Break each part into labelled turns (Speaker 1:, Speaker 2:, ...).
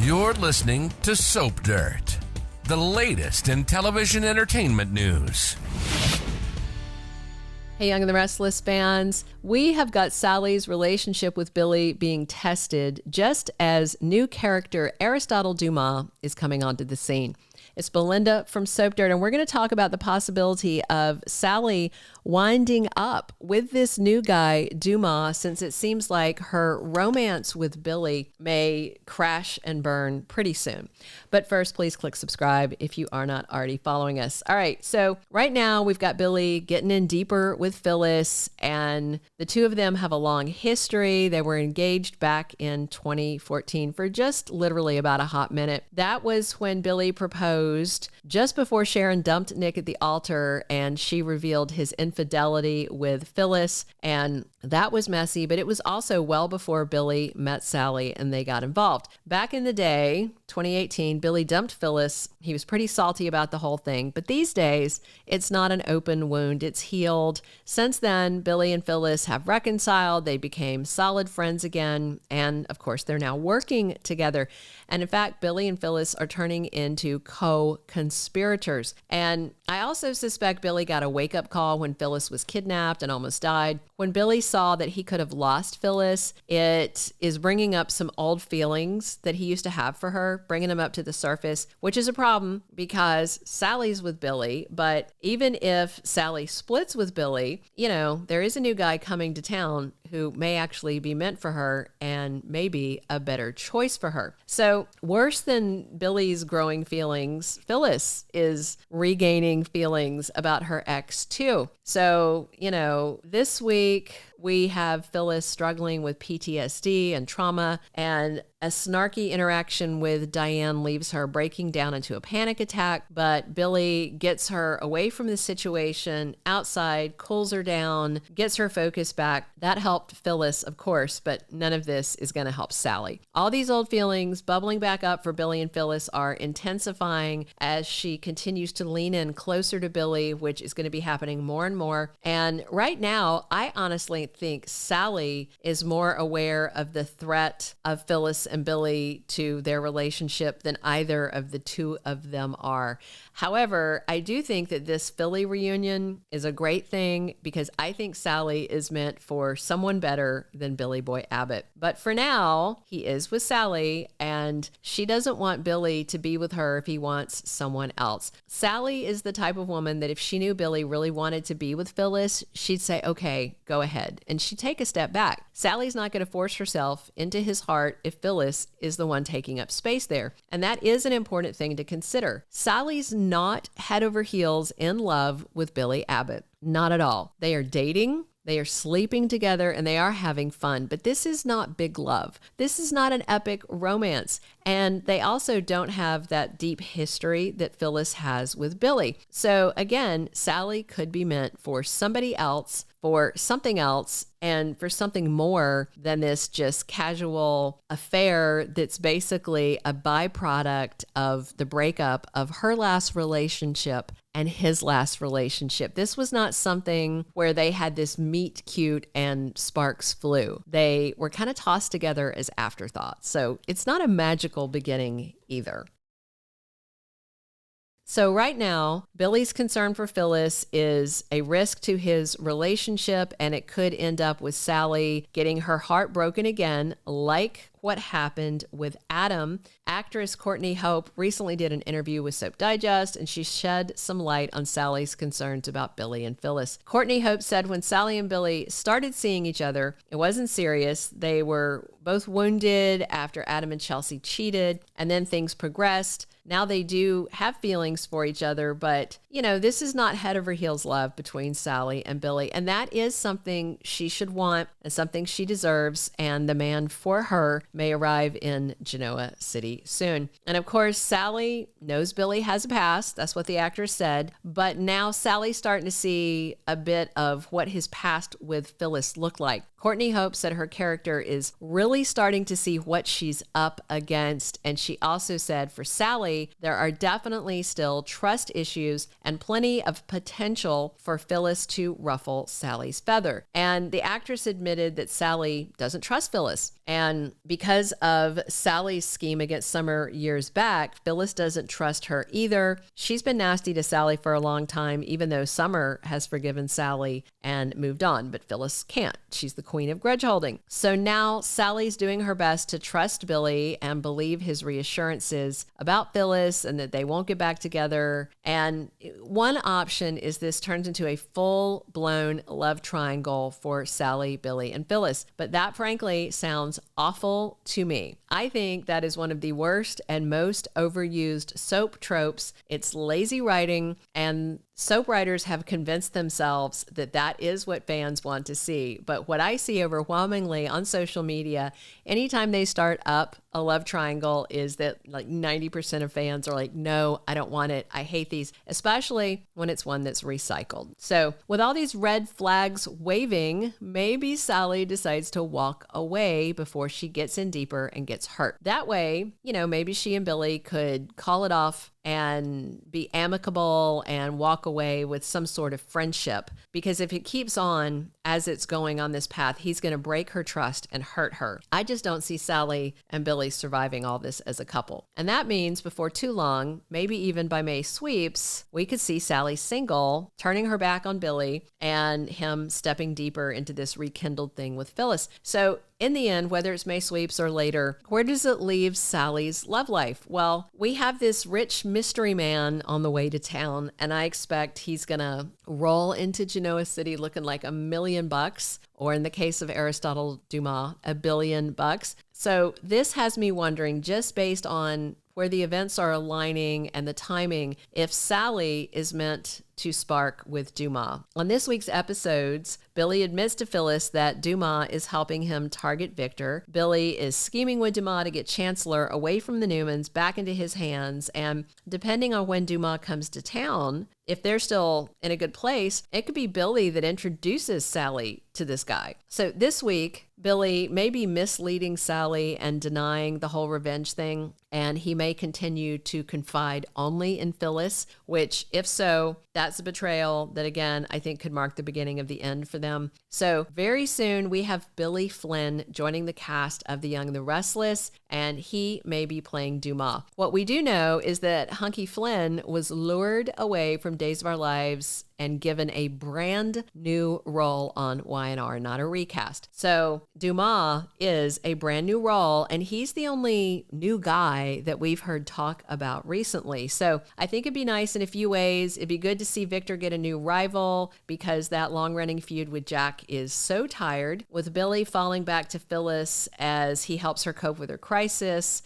Speaker 1: You're listening to Soap Dirt, the latest in television entertainment news.
Speaker 2: Hey, Young and the Restless fans, we have got Sally's relationship with Billy being tested just as new character Aristotle Duma is coming onto the scene. It's Belinda from Soap Dirt, and we're going to talk about the possibility of Sally winding up with this new guy, Dumas, since it seems like her romance with Billy may crash and burn pretty soon. But first, please click subscribe if you are not already following us. All right, so right now we've got Billy getting in deeper with Phyllis, and the two of them have a long history. They were engaged back in 2014 for just literally about a hot minute. That was when Billy proposed just before Sharon dumped Nick at the altar, and she revealed his infidelity with Phyllis, and that was messy, but it was also well before Billy met Sally and they got involved. Back in the day, 2018, Billy dumped Phyllis. He was pretty salty about the whole thing, but these days, it's not an open wound, it's healed. Since then, Billy and Phyllis have reconciled, they became solid friends again, and of course, they're now working together. And in fact, Billy and Phyllis are turning into co-conspirators. And I also suspect Billy got a wake-up call when Phyllis was kidnapped and almost died. When Billy saw that he could have lost Phyllis, it is bringing up some old feelings that he used to have for her, bringing them up to the surface, which is a problem because Sally's with Billy. But even if Sally splits with Billy, there is a new guy coming to town who may actually be meant for her and maybe a better choice for her. So worse than Billy's growing feelings, Phyllis is regaining feelings about her ex too. So, this week we have Phyllis struggling with PTSD and trauma, and a snarky interaction with Diane leaves her breaking down into a panic attack, but Billy gets her away from the situation outside, cools her down, gets her focus back. That helped Phyllis, of course, but none of this is going to help Sally. All these old feelings bubbling back up for Billy and Phyllis are intensifying as she continues to lean in closer to Billy, which is going to be happening more and more. And right now, I honestly think Sally is more aware of the threat of Phyllis and Billy to their relationship than either of the two of them are. However, I do think that this Philly reunion is a great thing because I think Sally is meant for someone better than Billy Boy Abbott. But for now, he is with Sally, and she doesn't want Billy to be with her if he wants someone else. Sally is the type of woman that if she knew Billy really wanted to be with Phyllis, she'd say, okay, go ahead. And she'd take a step back. Sally's not going to force herself into his heart if Phyllis is the one taking up space there. And that is an important thing to consider. Sally's not head over heels in love with Billy Abbott. Not at all. They are dating. They are sleeping together and they are having fun, but this is not big love. This is not an epic romance. And they also don't have that deep history that Phyllis has with Billy. So again, Sally could be meant for somebody else, for something else, and for something more than this just casual affair that's basically a byproduct of the breakup of her last relationship and his last relationship. This was not something where they had this meet cute and sparks flew. They were kind of tossed together as afterthoughts. So it's not a magical beginning either. So right now, Billy's concern for Phyllis is a risk to his relationship, and it could end up with Sally getting her heart broken again, like what happened with Adam. Actress Courtney Hope recently did an interview with Soap Digest, and she shed some light on Sally's concerns about Billy and Phyllis. Courtney Hope said when Sally and Billy started seeing each other, it wasn't serious. They were both wounded after Adam and Chelsea cheated, and then things progressed. Now they do have feelings for each other, but, this is not head over heels love between Sally and Billy. And that is something she should want and something she deserves. And the man for her may arrive in Genoa City soon. And of course, Sally knows Billy has a past. That's what the actress said. But now Sally's starting to see a bit of what his past with Phyllis looked like. Courtney Hope said her character is really starting to see what she's up against. And she also said for Sally, there are definitely still trust issues and plenty of potential for Phyllis to ruffle Sally's feather. And the actress admitted that Sally doesn't trust Phyllis. And because of Sally's scheme against Summer years back, Phyllis doesn't trust her either. She's been nasty to Sally for a long time, even though Summer has forgiven Sally and moved on, but Phyllis can't. She's the queen of grudge holding. So now Sally's doing her best to trust Billy and believe his reassurances about Phyllis and that they won't get back together. And one option is this turns into a full-blown love triangle for Sally, Billy, and Phyllis. But that, frankly, sounds awful to me. I think that is one of the worst and most overused soap tropes. It's lazy writing, and soap writers have convinced themselves that that is what fans want to see. But what I see overwhelmingly on social media, anytime they start up a love triangle, is that like 90% of fans are like, no, I don't want it. I hate these, especially when it's one that's recycled. So with all these red flags waving, maybe Sally decides to walk away before she gets in deeper and gets hurt. That way, maybe she and Billy could call it off and be amicable and walk away with some sort of friendship. Because if it keeps on as it's going on this path, he's going to break her trust and hurt her. I just don't see Sally and Billy surviving all this as a couple. And that means before too long, maybe even by May sweeps, we could see Sally single, turning her back on Billy, and him stepping deeper into this rekindled thing with Phyllis. So in the end, whether it's May sweeps or later, where does it leave Sally's love life? Well, we have this rich mystery man on the way to town, and I expect he's going to roll into Genoa City looking like $1 million, or in the case of Aristotle Duma, $1 billion. So this has me wondering, just based on where the events are aligning and the timing, if Sally is meant to spark with Dumas. On this week's episodes, Billy admits to Phyllis that Dumas is helping him target Victor. Billy is scheming with Dumas to get Chancellor away from the Newmans back into his hands. And depending on when Dumas comes to town, if they're still in a good place, it could be Billy that introduces Sally to this guy. So this week, Billy may be misleading Sally and denying the whole revenge thing, and he may continue to confide only in Phyllis, which, if so, that's a betrayal that, again, I think could mark the beginning of the end for them. So very soon, we have Billy Flynn joining the cast of The Young and the Restless, and he may be playing Dumas. What we do know is that Hunky Flynn was lured away from Days of Our Lives and given a brand new role on Y&R, not a recast. So Dumas is a brand new role, and he's the only new guy that we've heard talk about recently. So I think it'd be nice in a few ways. It'd be good to see Victor get a new rival, because that long-running feud with Jack is so tired. With Billy falling back to Phyllis as he helps her cope with her crisis,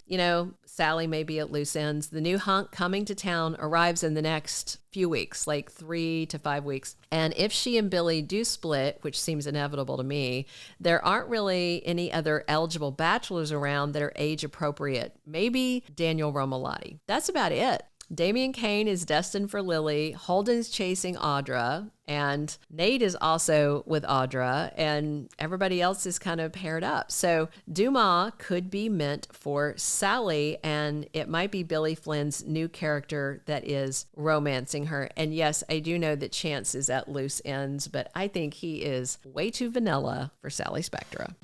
Speaker 2: Sally may be at loose ends. The new hunk coming to town arrives in the next few weeks, like 3 to 5 weeks. And if she and Billy do split, which seems inevitable to me, there aren't really any other eligible bachelors around that are age appropriate. Maybe Daniel Romalotti. That's about it. Damian Kane is destined for Lily. Holden's chasing Audra. And Nate is also with Audra, and everybody else is kind of paired up. So Dumas could be meant for Sally, and it might be Billy Flynn's new character that is romancing her. And yes, I do know that Chance is at loose ends, but I think he is way too vanilla for Sally Spectra.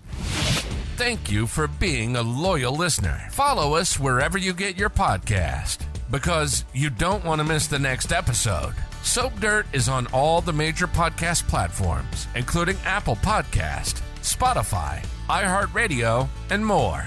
Speaker 1: Thank you for being a loyal listener. Follow us wherever you get your podcast, because you don't want to miss the next episode. Soap Dirt is on all the major podcast platforms, including Apple Podcast, Spotify, iHeartRadio, and more.